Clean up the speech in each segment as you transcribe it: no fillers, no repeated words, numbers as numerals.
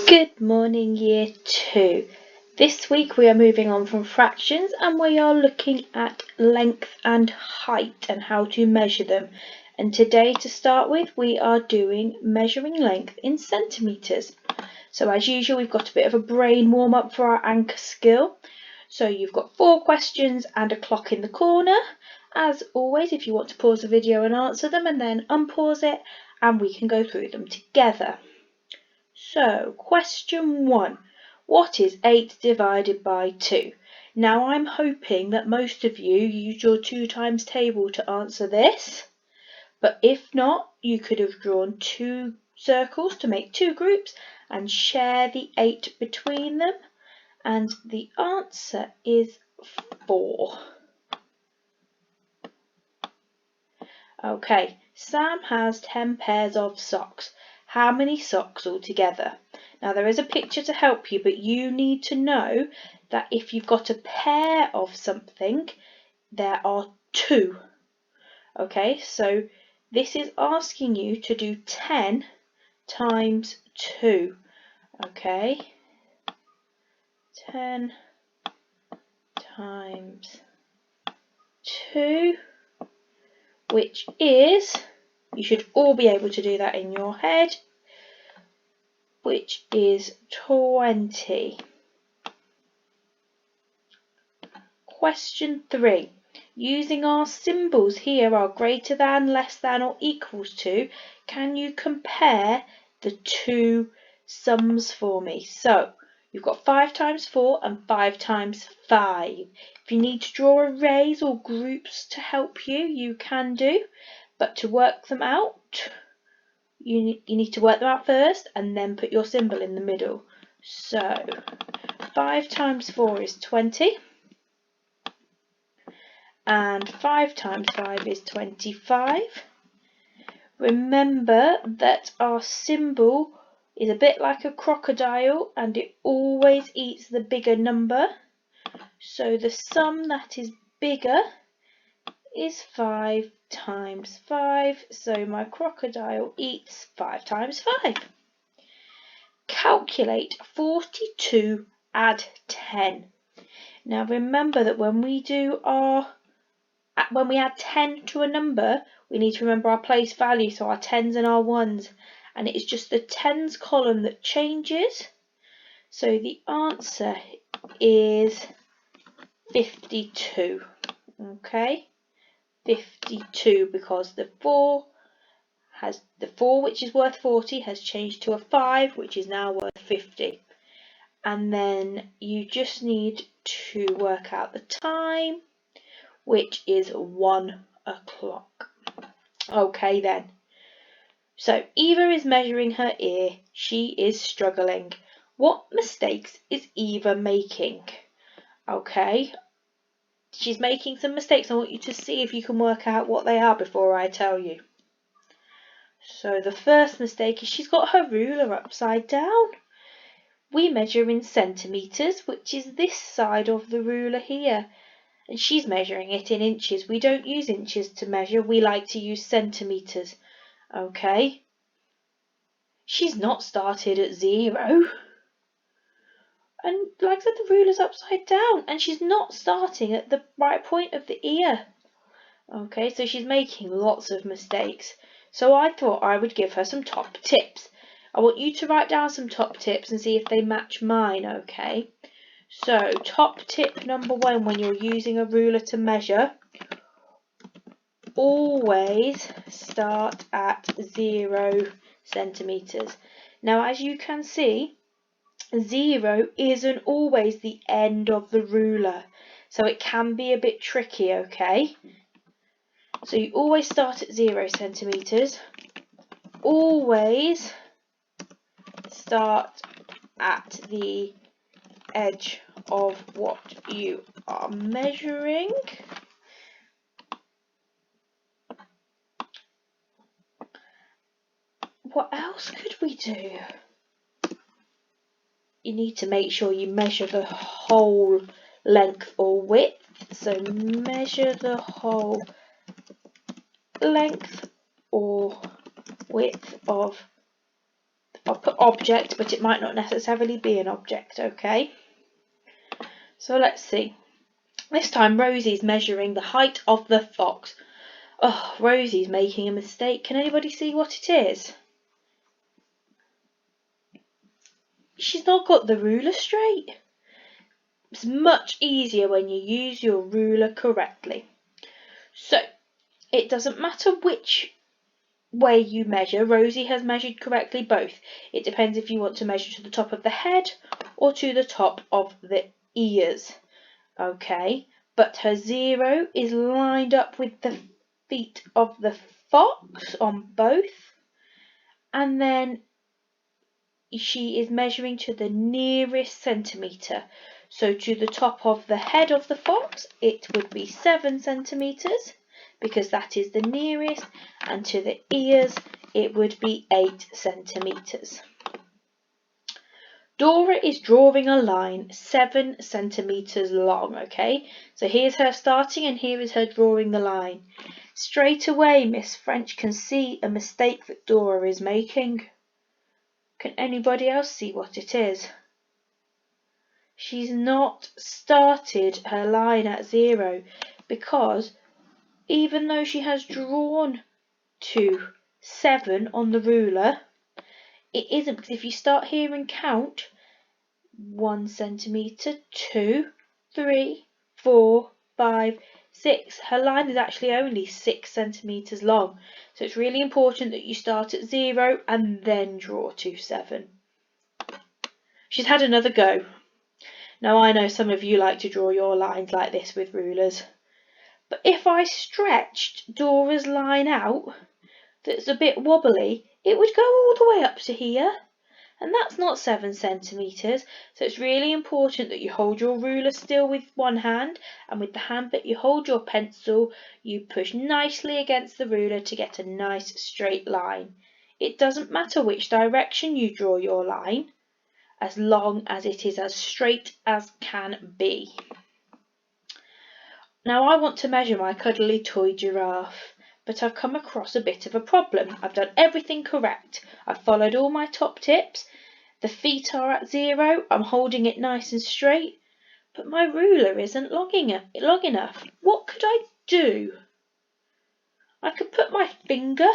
Good morning, Year 2. This week we are moving on from fractions and we are looking at length and height and how to measure them. And today, to start with, we are doing measuring length in centimetres. So as usual, we've got a bit of a brain warm up for our anchor skill. So you've got 4 questions and a clock in the corner. As always, if you want to pause the video and answer them and then unpause it, and we can go through them together. So, question 1. What is 8 divided by 2? Now, I'm hoping that most of you used your 2 times table to answer this. But if not, you could have drawn 2 circles to make 2 groups and share the 8 between them. And the answer is 4. Okay, Sam has 10 pairs of socks. How many socks altogether? Now there is a picture to help you, but you need to know that if you've got a pair of something, there are 2. Okay, so this is asking you to do 10 times 2. Okay, 10 times 2, which is, you should all be able to do that in your head, which is 20. Question 3. Using our symbols here, are greater than, less than or equals to, can you compare the 2 sums for me? So you've got 5 times 4 and 5 times 5. If you need to draw arrays or groups to help you, you can do, but to work them out, you need to work them out first and then put your symbol in the middle. So 5 times 4 is 20. And 5 times 5 is 25. Remember that our symbol is a bit like a crocodile and it always eats the bigger number. So the sum that is bigger is 5 times 5. So my crocodile eats 5 times 5. Calculate 42 add 10. Now remember that when we add 10 to a number, we need to remember our place value, so our 10s and our 1s, and it is just the 10s column that changes. So the answer is 52. Okay, 52, because the 4 which is worth 40 has changed to a 5 which is now worth 50. And then you just need to work out the time, which is 1 o'clock. Okay then. So Eva is measuring her ear. She is struggling. What mistakes is Eva making? Okay, she's making some mistakes. I want you to see if you can work out what they are before I tell you. So the first mistake is she's got her ruler upside down. We measure in centimetres, which is this side of the ruler here. And she's measuring it in inches. We don't use inches to measure, we like to use centimetres. Okay. She's not started at 0. And like I said, the ruler's upside down. And she's not starting at the right point of the ear. Okay, so she's making lots of mistakes. So I thought I would give her some top tips. I want you to write down some top tips and see if they match mine, okay? So, top tip number 1 when you're using a ruler to measure, always start at 0 centimetres. Now, as you can see, 0 isn't always the end of the ruler, so it can be a bit tricky, okay? So you always start at 0 centimetres. Always start at the edge of what you are measuring. What else could we do? You need to make sure you measure the whole length or width. So measure the whole length or width of, I'll put object, but it might not necessarily be an object, okay? So let's see. This time Rosie's measuring the height of the fox. Oh, Rosie's making a mistake. Can anybody see what it is? She's not got the ruler straight. It's much easier when you use your ruler correctly. So, it doesn't matter which way you measure. Rosie has measured correctly both. It depends if you want to measure to the top of the head or to the top of the ears. Okay, but her 0 is lined up with the feet of the fox on both, and then she is measuring to the nearest centimetre. So to the top of the head of the fox it would be 7 centimetres because that is the nearest, and to the ears it would be 8 centimetres. Dora is drawing a line 7 centimetres long, okay? So here's her starting and here is her drawing the line. Straight away Miss French can see a mistake that Dora is making. Can anybody else see what it is? She's not started her line at 0 because even though she has drawn to 7 on the ruler, it isn't, because if you start here and count 1 centimetre, 2, 3, 4, 5, 6, her line is actually only 6 centimetres long. So it's really important that you start at 0 and then draw to 7. She's had another go. Now I know some of you like to draw your lines like this with rulers, but if I stretched Dora's line out that's a bit wobbly, it would go all the way up to here, and that's not 7 centimetres. So it's really important that you hold your ruler still with one hand, and with the hand that you hold your pencil you push nicely against the ruler to get a nice straight line. It doesn't matter which direction you draw your line, as long as it is as straight as can be. Now I want to measure my cuddly toy giraffe, but I've come across a bit of a problem. I've done everything correct. I've followed all my top tips. The feet are at 0. I'm holding it nice and straight, but my ruler isn't long enough. What could I do? I could put my finger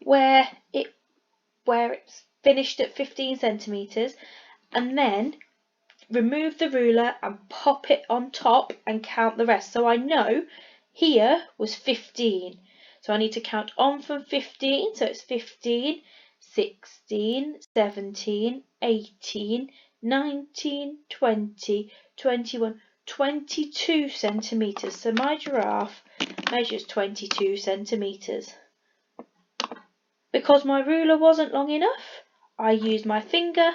where it's finished at 15 centimetres, and then remove the ruler and pop it on top and count the rest. So I know here was 15. So I need to count on from 15. So it's 15, 16, 17, 18, 19, 20, 21, 22 centimetres. So my giraffe measures 22 centimetres. Because my ruler wasn't long enough, I used my finger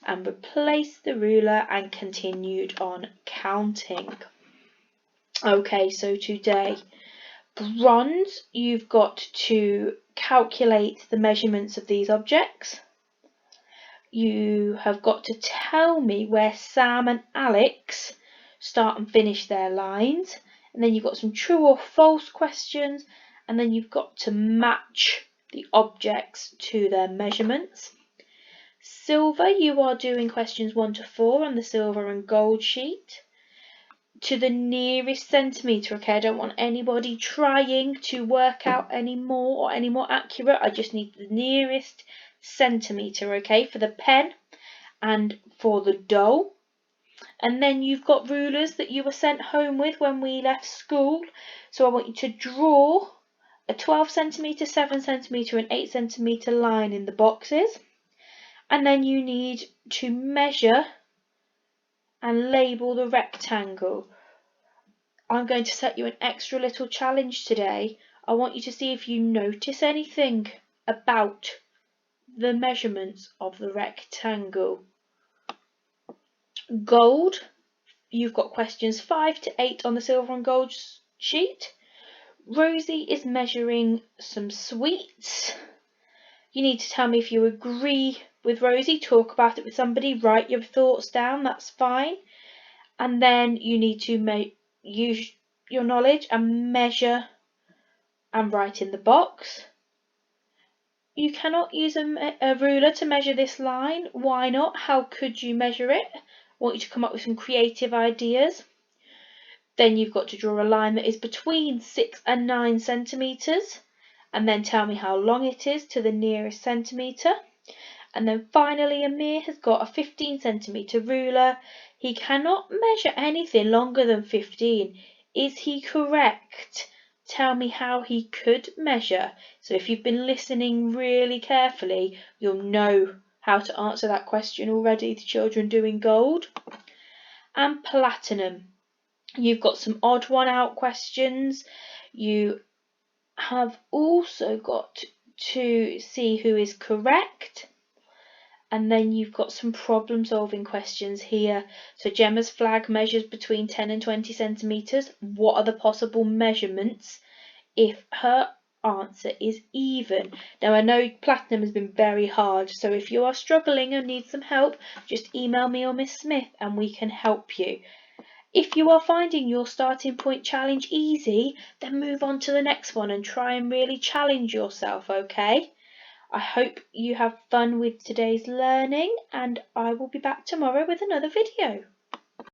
and replaced the ruler and continued on counting. Okay, so today, bronze, you've got to calculate the measurements of these objects. You have got to tell me where Sam and Alex start and finish their lines, and then you've got some true or false questions, and then you've got to match the objects to their measurements. Silver, you are doing questions 1 to 4 on the silver and gold sheet to the nearest centimetre. Okay, I don't want anybody trying to work out any more or any more accurate. I just need the nearest centimetre, okay, for the pen and for the doll. And then you've got rulers that you were sent home with when we left school. So I want you to draw a 12 centimetre, 7 centimetre and 8 centimetre line in the boxes. And then you need to measure and label the rectangle. I'm going to set you an extra little challenge today. I want you to see if you notice anything about the measurements of the rectangle. Gold, you've got questions 5 to 8 on the silver and gold sheet. Rosie is measuring some sweets. You need to tell me if you agree with Rosie, talk about it with somebody, write your thoughts down, that's fine. And then you need to use your knowledge and measure and write in the box. you cannot use a ruler to measure this line. Why not? How could you measure it? I want you to come up with some creative ideas. Then you've got to draw a line that is between 6 and 9 centimetres, and then tell me how long it is to the nearest centimetre. And then finally Amir has got a 15 centimetre ruler. He cannot measure anything longer than 15. Is he correct? Tell me how he could measure. So if you've been listening really carefully, you'll know how to answer that question already, the children doing gold. And platinum. You've got some odd one out questions. You have also got to see who is correct. And then you've got some problem solving questions here. So Gemma's flag measures between 10 and 20 centimetres. What are the possible measurements if her answer is even? Now I know platinum has been very hard, so if you are struggling and need some help, just email me or Miss Smith and we can help you. If you are finding your starting point challenge easy, then move on to the next one and try and really challenge yourself, okay? I hope you have fun with today's learning, and I will be back tomorrow with another video.